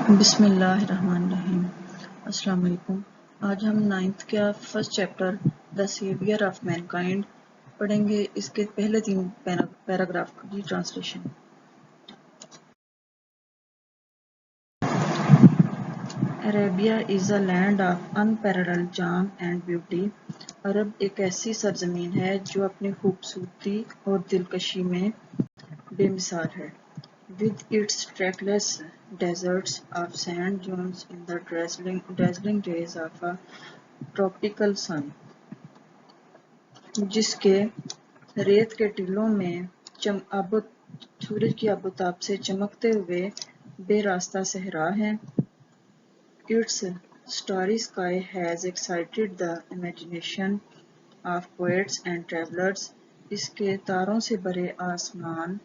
بسم اللہ الرحمن الرحیم۔ السلام علیکم۔ آج ہم 9th کا first chapter the saviour of mankind پڑھیں گے۔ اس کے پہلے 3 پیراگراف کی translation. Arabia is a land of unparalleled charm and beauty. عرب ایک ایسی سرزمین ہے جو اپنی خوبصورتی اور دلکشی میں بے مثال ہے۔ With its trackless deserts of sand dunes in the dazzling rays of a tropical sun، جس کے ریت کے ٹیلوں میں سورج کی آبوتاب سے چمکتے ہوئے بے راستہ صحرا ہیں۔ Its starry sky has excited the imagination of poets and travelers۔ اس کے تاروں سے بھرے آسمان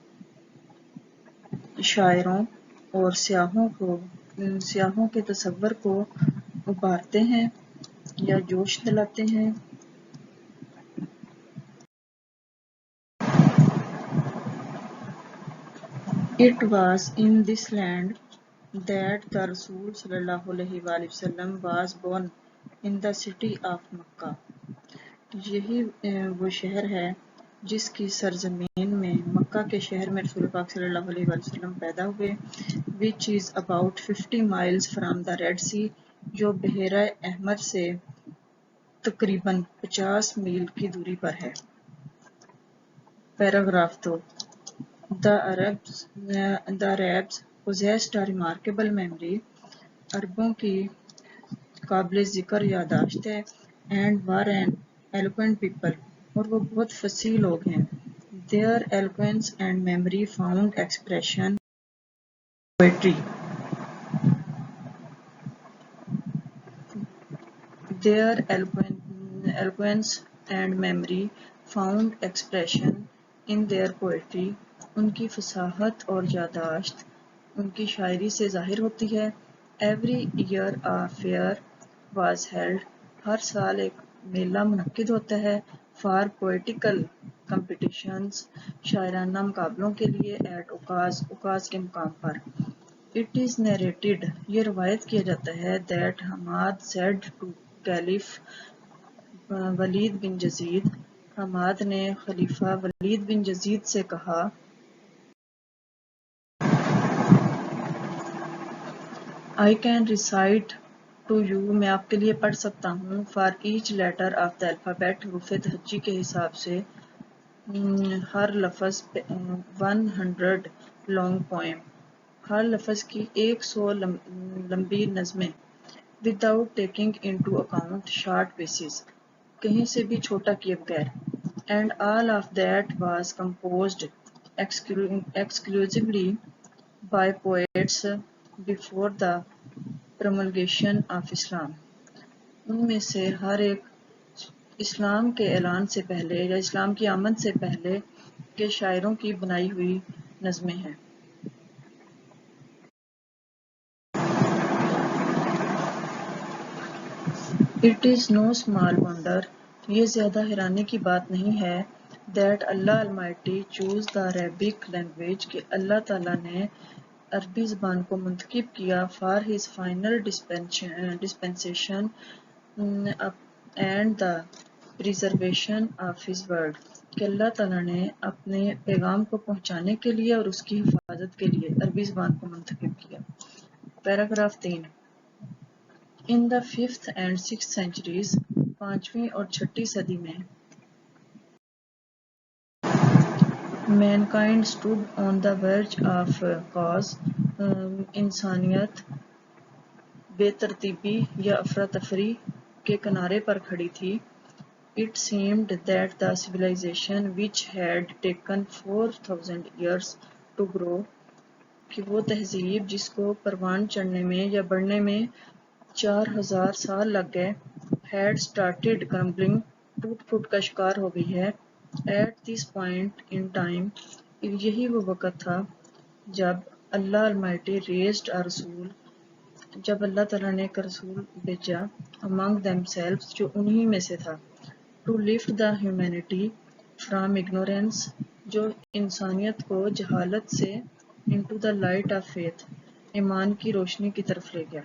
شاعروں اور سیاحوں کے تصور کو ابھارتے ہیں یا جوش دلاتے ہیں۔ It was in this land that the Rasul صلی اللہ علیہ وآلہ وسلم was born in the city of Makkah۔ یہی وہ شہر ہے جس کی سرزمین میں مکہ کے شہر میں رسول پاک صلی اللہ علیہ وآلہ وسلم پیدا ہوئے۔ which is about 50 miles from the Red Sea، جو بحیرہ احمر سے تقریباً 50 میل کی دوری پر ہے۔ Paragraph 2۔ The Arabs possessed a remarkable memory۔ عربوں کی قابل ذکر یادداشت ہے۔ and were an eloquent people، اور وہ بہت فصیح لوگ ہیں۔ Their eloquence and memory found expression in poetry۔ Their eloquence and memory found expression in their poetry۔ ان کی فصاحت اور یادداشت ان کی شاعری سے ظاہر ہوتی ہے۔ Every year a fair was held۔ ہر سال ایک میلہ منعقد ہوتا ہے۔ For poetical competitions، شاعرانہ مقابلوں کے لیے۔ At اوکاز کے مقام پر۔ It is narrated، یہ روایت کیا جاتا ہے that Hammad said to Caliph ولید بن یزید، حماد نے خلیفہ ولید بن یزید سے کہا I can recite to you، میں آپ کے لیے پڑھ سکتا ہوں for each letter of the alphabet، حروف تہجی کے حساب سے ہر لفظ 100 long poem، ہر لفظ کی 100 لمبی نظمیں without taking into account short pieces، کہیں سے بھی چھوٹا کیے بغیر۔ And all of that was composed exclusively by poets before the promulgation of Islam۔ ان میں سے ہر ایک اسلام کے اعلان سے پہلے یا اسلام کی آمد سے پہلے کے شاعروں کی بنائی ہوئی نظمیں ہیں۔ It is no small wonder، یہ زیادہ حیرانی کی بات نہیں ہے that Allah Almighty chose the Arabic language، کہ اللہ تعالیٰ نے عربی زبان کو منتخب کیا for his final dispensation and the preservation of his word، کہ اللہ تعالیٰ نے اپنے پیغام کو پہنچانے کے لیے اور اس کی حفاظت کے لیے عربی زبان کو منتخب کیا۔ Paragraph 3۔ In the 5th and 6th centuries، 5ویں اور 6ٹھی صدی میں mankind stood on the verge of chaos، انسانیت بے ترتیبی یا افراتفری کے کنارے پر کھڑی تھی۔ It seemed that the civilization which had taken 4000 years to grow، کہ وہ تہذیب جس کو پروان چڑھنے میں یا بڑھنے میں 4000 سال لگ گئے had started crumbling، ٹوٹ پھوٹ کا شکار ہو گئی ہے۔ At this point in time، یہی وہ وقت تھا جب اللہ Almighty raised a رسول، جب اللہ تعالیٰ نے ایک رسول بھیجا among themselves، جو انہی میں سے تھا to lift the humanity from ignorance، جو انسانیت کو جہالت سے into the light of faith، ایمان کی روشنی کی طرف لے گیا۔